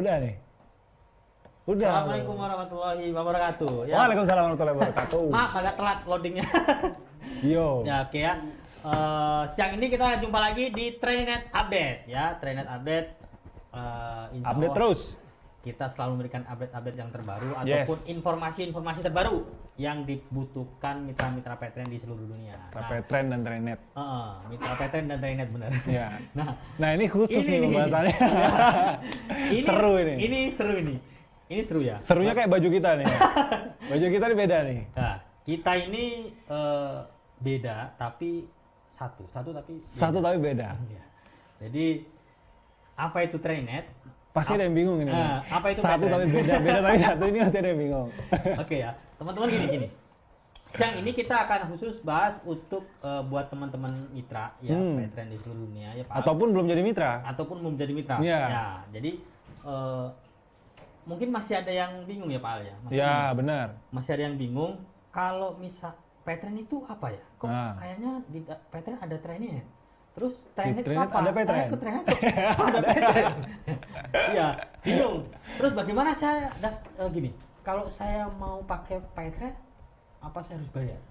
Udah nih. Udah. Assalamualaikum warahmatullahi wabarakatuh. Ya. Waalaikumsalam warahmatullahi wabarakatuh. Maaf agak telat loadingnya. Yo. Ya oke ya. Siang ini kita jumpa lagi di Trainet Update ya. Trainet Update. Insya Update Allah terus. kita selalu memberikan update-update yang terbaru Yes. ataupun informasi-informasi terbaru yang dibutuhkan mitra-mitra Petren di seluruh dunia. Petren dan Trainet. Mitra Petren dan Trainet benar. Ya. Nah, ini khusus nih pembahasannya. Seru ini. Ini seru ini. Ini seru ya. Serunya kayak baju kita nih. Baju kita ini beda nih. Nah, kita ini beda tapi satu tapi Satu tapi beda. Ya. Jadi apa itu Trainet? Pasti ada yang bingung ini. Apa itu satu Petren? tapi beda tapi satu ini pasti ada yang bingung. Oke ya, teman-teman gini. Siang ini kita akan khusus bahas untuk buat teman-teman mitra ya Petren di seluruh dunia ya Pak. Ataupun belum jadi mitra. Ataupun belum jadi mitra. Iya. Ya, jadi mungkin masih ada yang bingung ya Pak Al ya. Benar. Masih ada yang bingung kalau misal Petren itu apa ya? Kok kayaknya di Petren ada Trainet. Terus Trainet apa? Ada Petren. Saya ke Trainet ada Petren. Iya, bingung. Terus bagaimana saya gini? Kalau saya mau pakai Petren, apa saya harus bayar?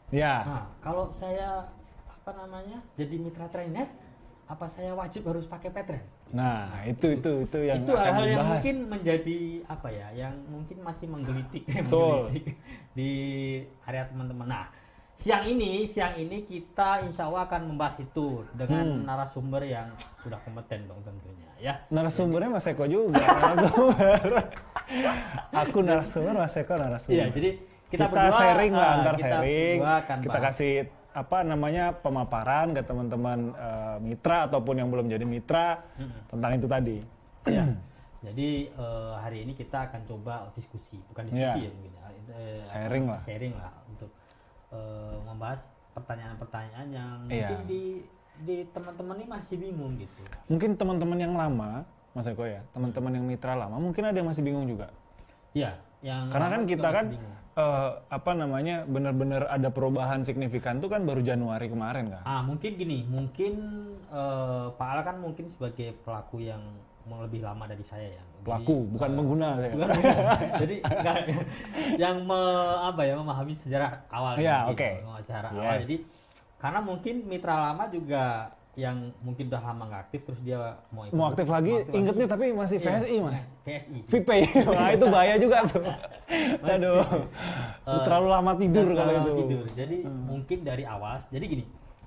Ya. Nah, kalau saya jadi mitra Trainet, apa saya wajib harus pakai Petren? Nah, itu yang itu akan hal-hal yang dibahas. mungkin menjadi apa ya, yang mungkin masih menggelitik di area teman-teman. Nah, siang ini kita insya Allah akan membahas itu dengan narasumber yang sudah kompeten dong tentunya ya. Narasumbernya Mas Eko juga. Narasumber. Aku narasumber, Mas Eko narasumber. Iya, jadi kita berdua sharing lah, antar kita sharing. berdua akan Kita bahas. kasih pemaparan ke teman-teman mitra ataupun yang belum jadi mitra tentang itu tadi. Ya. Jadi hari ini kita akan coba diskusi, bukan diskusi ya mungkin. Sharing lah untuk membahas pertanyaan-pertanyaan yang mungkin di teman-teman ini masih bingung gitu. Mungkin teman-teman yang lama, Mas Eko ya, teman-teman yang mitra lama, mungkin ada yang masih bingung juga. Iya, yang karena kan kita kan bingung. benar-benar ada perubahan signifikan tuh kan baru Januari kemarin kan. Mungkin gini, Pak Al kan mungkin sebagai pelaku yang lebih lama dari saya ya. Pelaku, bukan pengguna saya. Jadi yang memahami sejarah awal. Iya, gitu, oke. Sejarah awal. Jadi karena mungkin mitra lama juga yang mungkin udah lama nggak aktif terus dia mau aktif lagi, ingetnya tapi masih VSI Mas. VSI. VPay. Wah, itu bahaya juga tuh. Aduh. Terlalu lama tidur kalau itu. Jadi mungkin dari awal. Jadi gini,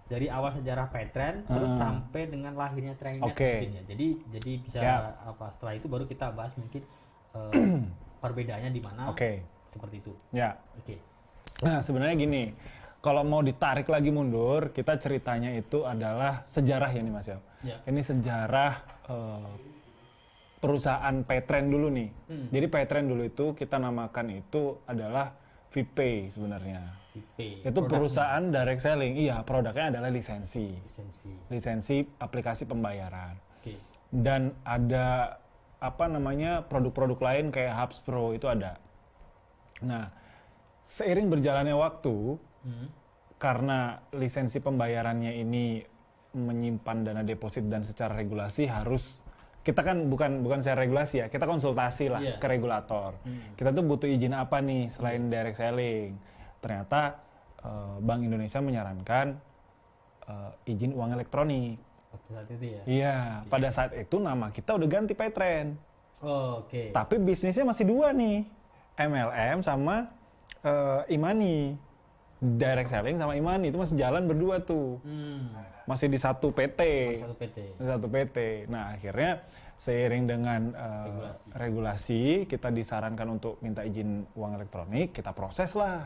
dari awal sejarah Petren terus sampai dengan lahirnya Trainet mungkin ya. Jadi bisa setelah itu baru kita bahas mungkin perbedaannya di mana. Seperti itu. Ya. Oke. Nah, sebenarnya gini, kalau mau ditarik lagi mundur, kita ceritanya itu adalah sejarah ya nih Mas ya. Ini sejarah perusahaan Petren dulu nih. Jadi Petren dulu itu kita namakan itu adalah VPay sebenarnya. Itu perusahaan direct selling. Iya, produknya adalah lisensi aplikasi pembayaran. Dan ada produk-produk lain kayak Hubs Pro itu ada. Nah, seiring berjalannya waktu, karena lisensi pembayarannya ini menyimpan dana deposit dan secara regulasi harus, kita kan bukan secara regulasi ya, kita konsultasi lah ke regulator. Kita tuh butuh izin apa nih selain direct selling. Ternyata Bank Indonesia menyarankan izin uang elektronik. Saat itu ya? Iya, pada saat itu nama kita udah ganti Petren. Oke. Tapi bisnisnya masih dua nih, MLM sama Imani. Direct selling sama Imani itu masih jalan berdua tuh. Masih di satu PT. Di satu PT. Nah, akhirnya seiring dengan regulasi kita disarankan untuk minta izin uang elektronik, kita proses lah.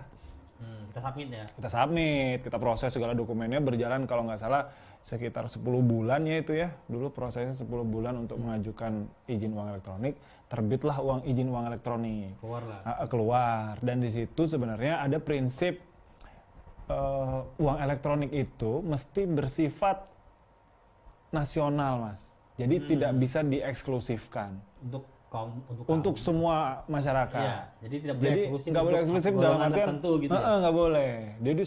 Kita submit ya? Kita submit, kita proses segala dokumennya berjalan kalau nggak salah sekitar 10 bulan ya itu ya. Dulu prosesnya 10 bulan untuk mengajukan izin uang elektronik, terbitlah izin uang elektronik. Keluar. Dan di situ sebenarnya ada prinsip uang elektronik itu mesti bersifat nasional, Mas. Jadi tidak bisa dieksklusifkan. Untuk semua masyarakat. Iya, jadi tidak boleh eksklusif. Nggak boleh eksklusif dalam artian gitu ya? Nggak boleh. Jadi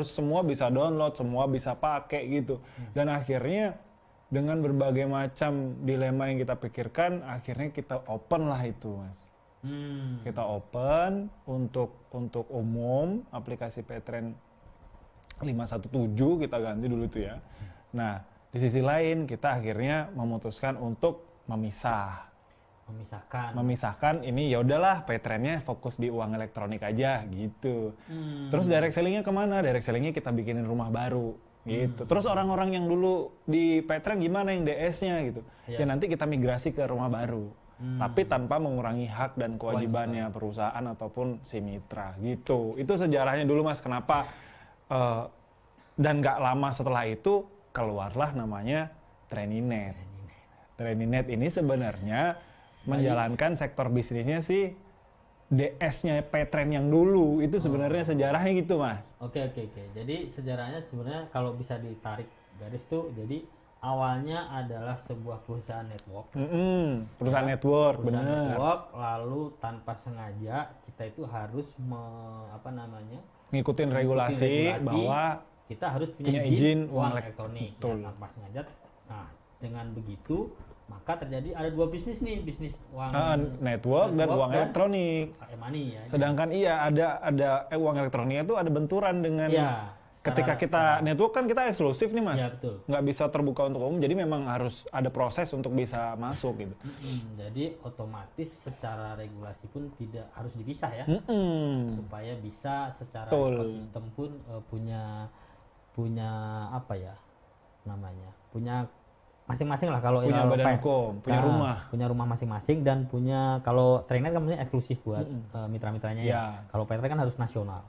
semua bisa download, semua bisa pakai gitu. Dan akhirnya dengan berbagai macam dilema yang kita pikirkan, akhirnya kita open lah itu, Mas. Kita open untuk umum, aplikasi Paytrend 517 kita ganti dulu tuh ya. Nah, di sisi lain kita akhirnya memutuskan untuk memisahkan ini ya udahlah Paytrendnya fokus di uang elektronik aja gitu. Terus direct sellingnya kemana? Direct sellingnya kita bikinin rumah baru gitu. Terus orang-orang yang dulu di Paytrend gimana yang DS-nya gitu? Ya nanti kita migrasi ke rumah baru. Tapi tanpa mengurangi hak dan kewajibannya perusahaan ataupun si mitra gitu. Itu sejarahnya dulu Mas. Kenapa? Dan nggak lama setelah itu keluarlah namanya Traininnet. Traininnet ini sebenarnya menjalankan sektor bisnisnya si DS-nya Paytrend yang dulu. Itu sebenarnya sejarahnya gitu Mas. Oke. Jadi sejarahnya sebenarnya kalau bisa ditarik garis tuh, jadi awalnya adalah sebuah perusahaan network. Perusahaan network, benar. Network, lalu tanpa sengaja kita itu harus ngikutin regulasi bahwa kita harus punya izin uang elektronik. Ya, tanpa sengaja. Nah, dengan begitu maka terjadi ada dua bisnis nih, bisnis uang network dan uang elektronik. E-money ya. Sedangkan ada uang elektroniknya itu ada benturan dengan ketika kita network kan kita eksklusif nih Mas. Ya, betul. Nggak bisa terbuka untuk umum, jadi memang harus ada proses untuk bisa masuk gitu. Jadi otomatis secara regulasi pun tidak harus dipisah ya. Supaya bisa secara ekosistem pun punya masing-masing lah kalau punya badan hukum, punya rumah masing-masing, dan punya kalau Traininnet kan punya eksklusif buat mitra-mitranya ya. Kalau Paytrend kan harus nasional.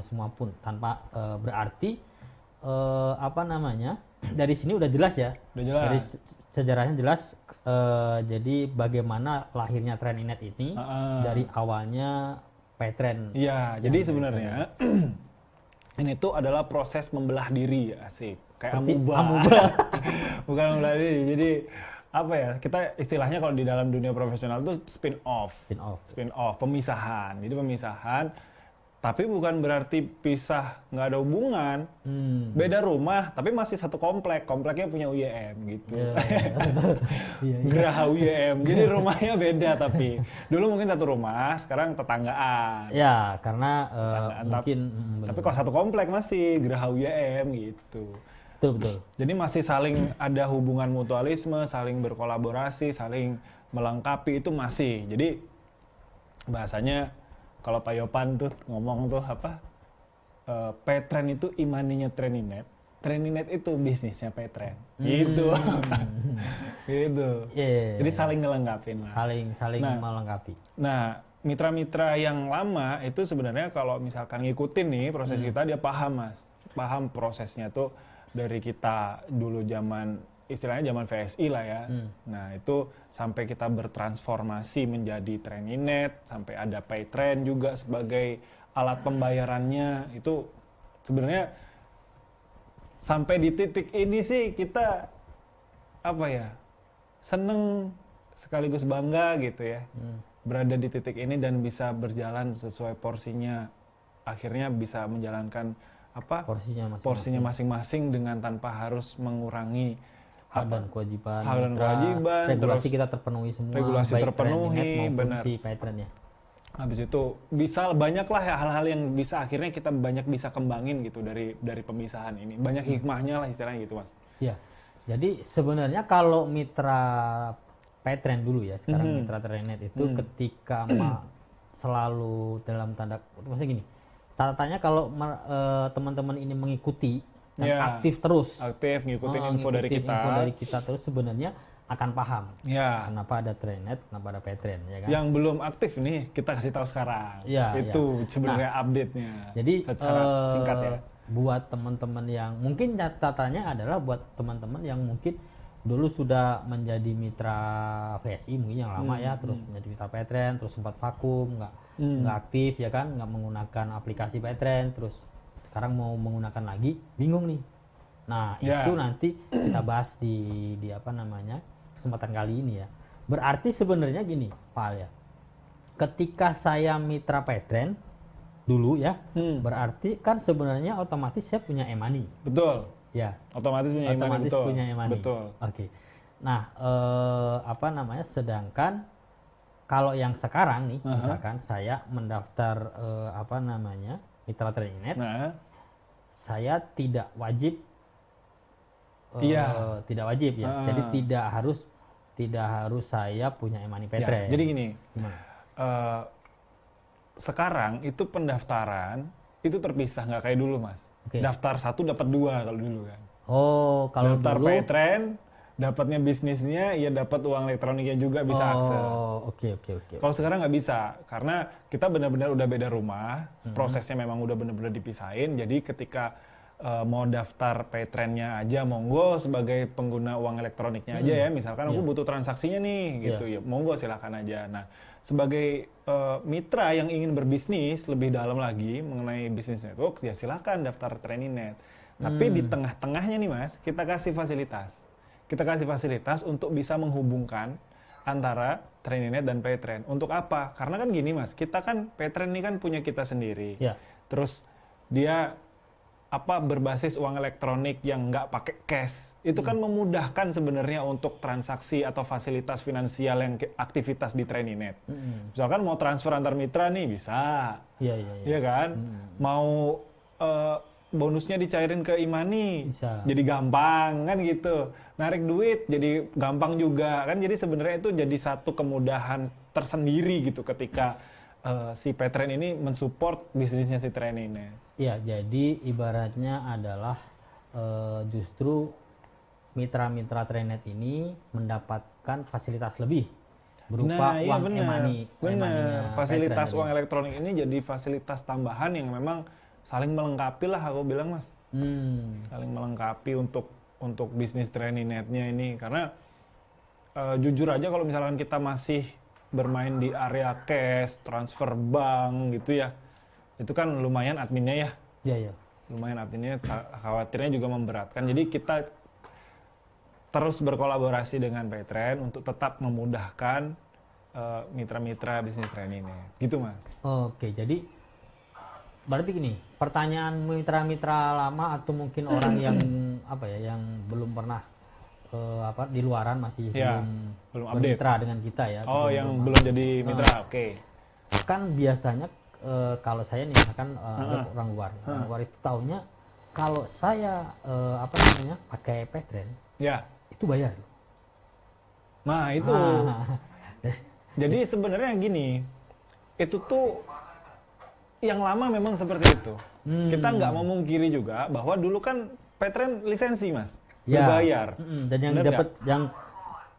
Semua pun tanpa berarti dari sini udah jelas ya. Dari sejarahnya jelas. Jadi bagaimana lahirnya Traininnet ini dari awalnya Paytrend. Iya, jadi sebenarnya ini tuh adalah proses membelah diri, asik. Kayak amuba. Bukan membelah diri. Jadi apa ya? Kita istilahnya kalau di dalam dunia profesional tuh spin off, pemisahan. Jadi pemisahan, tapi bukan berarti pisah nggak ada hubungan. Beda rumah, tapi masih satu komplek. Kompleknya punya UYM gitu. Geraha UYM. Jadi rumahnya beda tapi dulu mungkin satu rumah, sekarang tetanggaan. Ya, karena mungkin. Tapi kalau satu komplek masih Geraha UYM gitu. Betul. Jadi masih saling ada hubungan mutualisme, saling berkolaborasi, saling melengkapi itu masih. Jadi bahasanya kalau Pak Yopan tuh ngomong tuh Paytrend itu imaninya Traininnet. Traininnet itu bisnisnya Paytrend. Gitu. Gitu. Jadi saling ngelengkapin lah. Saling melengkapi. Nah, mitra-mitra yang lama itu sebenarnya kalau misalkan ngikutin nih proses kita, dia paham Mas. Paham prosesnya tuh dari kita dulu istilahnya zaman VSI lah ya. Nah, itu sampai kita bertransformasi menjadi Traininnet, sampai ada Paytrend juga sebagai alat pembayarannya. Itu sebenarnya sampai di titik ini sih kita seneng sekaligus bangga gitu ya. Berada di titik ini dan bisa berjalan sesuai porsinya. Akhirnya bisa menjalankan porsinya masing-masing dengan tanpa harus mengurangi hak dan kewajiban, terus regulasi kita terpenuhi semua, regulasi terpenuhi, benar. Si Paytrend ya. Habis itu bisa banyak lah ya hal-hal yang bisa akhirnya kita banyak bisa kembangin gitu dari pemisahan ini, banyak hikmahnya lah istilahnya gitu Mas. Iya. Jadi sebenarnya kalau mitra Paytrend dulu ya, sekarang mitra Traininnet itu ketika selalu dalam tanda, maksudnya gini, tanya kalau teman-teman ini mengikuti dan aktif ngikutin info dari kita terus sebenarnya akan paham kenapa ada Traininnet, kenapa ada Paytrend ya kan. Yang belum aktif nih kita kasih tahu sekarang. Itu sebenarnya update-nya. Jadi secara singkat ya. Buat teman-teman yang mungkin catatannya adalah buat teman-teman yang mungkin dulu sudah menjadi mitra VSI mungkin yang lama ya, terus menjadi mitra Paytrend, terus sempat vakum, nggak aktif ya kan, nggak menggunakan aplikasi Paytrend, terus sekarang mau menggunakan lagi, bingung nih. Nah itu nanti kita bahas di kesempatan kali ini ya. Berarti sebenarnya gini Pak ya, ketika saya mitra Paytrend dulu ya, berarti kan sebenarnya otomatis saya punya e-money. Betul. Ya. Otomatis punya e-money, betul. Punya e-money. Betul. Oke. Nah, sedangkan kalau yang sekarang nih, misalkan saya mendaftar Mitra Training Net, saya tidak wajib tidak wajib ya. Jadi tidak harus saya punya e-money Paytrend. Ya, jadi gini. Sekarang itu pendaftaran itu terpisah, nggak kayak dulu, Mas. Okay. Daftar 1 dapat 2 kalau dulu kan. Oh, kalau daftar dulu Paytrend, dapatnya bisnisnya, ya dapat uang elektroniknya juga bisa akses. Oh, oke. Kalau sekarang nggak bisa, karena kita benar-benar udah beda rumah, prosesnya memang udah benar-benar dipisahin. Jadi ketika mau daftar Paytrendnya aja, monggo sebagai pengguna uang elektroniknya aja ya. Misalkan aku butuh transaksinya nih, gitu ya, monggo silakan aja. Nah, sebagai mitra yang ingin berbisnis lebih dalam lagi mengenai bisnis network, ya silakan daftar Training Net. Tapi di tengah-tengahnya nih Mas, kita kasih fasilitas. Kita kasih fasilitas untuk bisa menghubungkan antara Training Net dan Paytrend. Untuk apa? Karena kan gini Mas, kita kan Paytrend ini kan punya kita sendiri. Terus dia berbasis uang elektronik yang nggak pakai cash, itu kan memudahkan sebenarnya untuk transaksi atau fasilitas finansial yang aktivitas di Training Net. Misalkan mau transfer antar mitra nih bisa, iya kan? Mau bonusnya dicairin ke e-money, jadi gampang kan gitu. Narik duit jadi gampang juga kan. Jadi sebenarnya itu jadi satu kemudahan tersendiri gitu ketika si Paytrend ini mensupport bisnisnya si Training Net. Ya, jadi ibaratnya adalah justru mitra-mitra Training Net ini mendapatkan fasilitas lebih berupa uang e-money. Benar. Fasilitas uang elektronik ini jadi fasilitas tambahan yang memang saling melengkapi lah aku bilang Mas. Saling melengkapi untuk bisnis Training Net-nya ini, karena jujur aja kalau misalkan kita masih bermain di area cash, transfer bank gitu ya, itu kan lumayan adminnya ya. Iya. Lumayan adminnya, khawatirnya juga memberatkan. Jadi kita terus berkolaborasi dengan Paytrend untuk tetap memudahkan mitra-mitra bisnis Training Net. Gitu Mas. Oke, jadi berarti gini, pertanyaan mitra-mitra lama atau mungkin orang yang yang belum pernah di luaran masih belum bermitra dengan kita ya. Yang belum jadi mitra, oke. Kan biasanya kalau saya nih misalkan orang luar itu taunya kalau saya pakai Paytrend, itu bayar. Nah itu, jadi sebenarnya gini, itu tuh yang lama memang seperti itu. Kita nggak memungkiri juga bahwa dulu kan Paytrend lisensi Mas. Berbayar. Dan yang dapat yang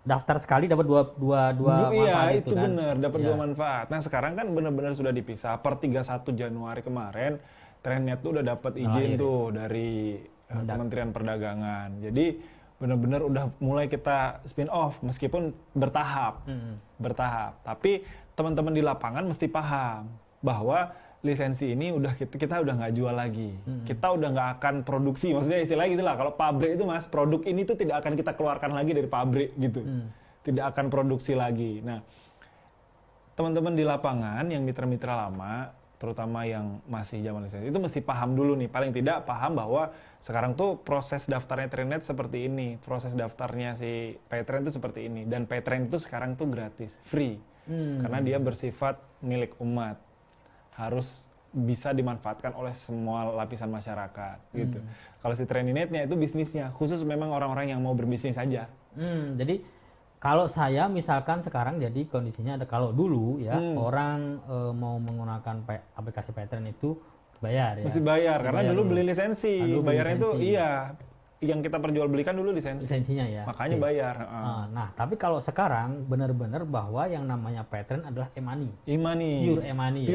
daftar sekali dapat dua manfaat. Iya, itu kan? Benar, dapat 2 manfaat. Nah, sekarang kan benar-benar sudah dipisah. Per 31 Januari kemarin, Training Net tuh udah dapat izin tuh dari Kementerian Perdagangan. Jadi benar-benar udah mulai kita spin off meskipun bertahap. Bertahap. Tapi teman-teman di lapangan mesti paham bahwa lisensi ini kita udah nggak jual lagi, kita udah nggak akan produksi, maksudnya istilahnya gitulah. Kalau pabrik itu Mas, produk ini tuh tidak akan kita keluarkan lagi dari pabrik gitu, tidak akan produksi lagi. Nah, teman-teman di lapangan yang mitra-mitra lama, terutama yang masih zaman lisensi, itu mesti paham dulu nih, paling tidak paham bahwa sekarang tuh proses daftarnya Training Net seperti ini, proses daftarnya si Paytrend itu seperti ini, dan Paytrend itu sekarang tuh gratis, free, karena dia bersifat milik umat. Harus bisa dimanfaatkan oleh semua lapisan masyarakat gitu. Kalau si Training Net-nya itu bisnisnya khusus memang orang-orang yang mau berbisnis saja. Jadi kalau saya misalkan sekarang jadi kondisinya ada, kalau dulu ya orang mau menggunakan aplikasi Paytrend itu bayar ya. Mesti bayar karena dulu beli lisensi. Bayarnya itu yang kita perjualbelikan dulu lisensinya ya. Makanya bayar. Nah, tapi kalau sekarang benar-benar bahwa yang namanya Paytrend adalah e-money. Pure e-money.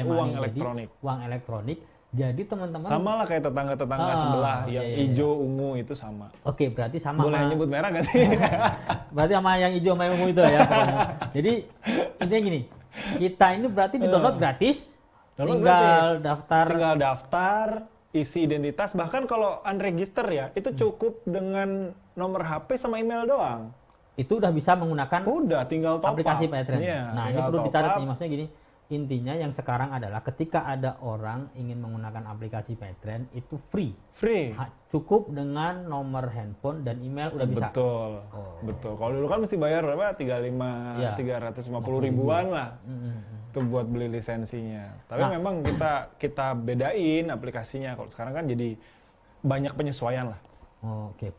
Uang elektronik. Uang elektronik. Jadi teman-teman sama lah kayak tetangga-tetangga sebelah yang hijau ungu itu sama. Oke, berarti sama. Boleh nyebut merah nggak sih? Berarti sama yang hijau sama yang ungu itu ya. Jadi intinya gini, kita ini berarti di-download gratis. Tinggal daftar, isi identitas, bahkan kalau unregister ya, itu cukup dengan nomor HP sama email doang. Itu udah bisa menggunakan tinggal top aplikasi Paytrend. Nah, ini perlu dicatat nih, maksudnya gini. intinya yang sekarang adalah ketika ada orang ingin menggunakan aplikasi Paytrend itu free. Cukup dengan nomor handphone dan email udah bisa. Betul. Betul. Kalau dulu kan mesti bayar berapa? 350 ribuan lah. Itu buat beli lisensinya. Tapi memang kita bedain aplikasinya. Kalau sekarang kan jadi banyak penyesuaian lah. Oke.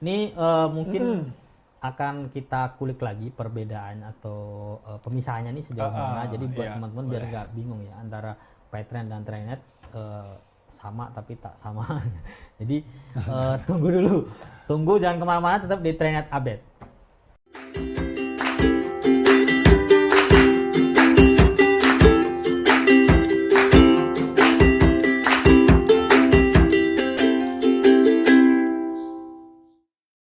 Ini mungkin akan kita kulik lagi perbedaan atau pemisahannya nih sejauh mana. Jadi buat teman-teman biar nggak bingung ya antara Paytrend dan Trainet sama tapi tak sama. Jadi tunggu jangan kemana-mana, tetap di Trainet Update.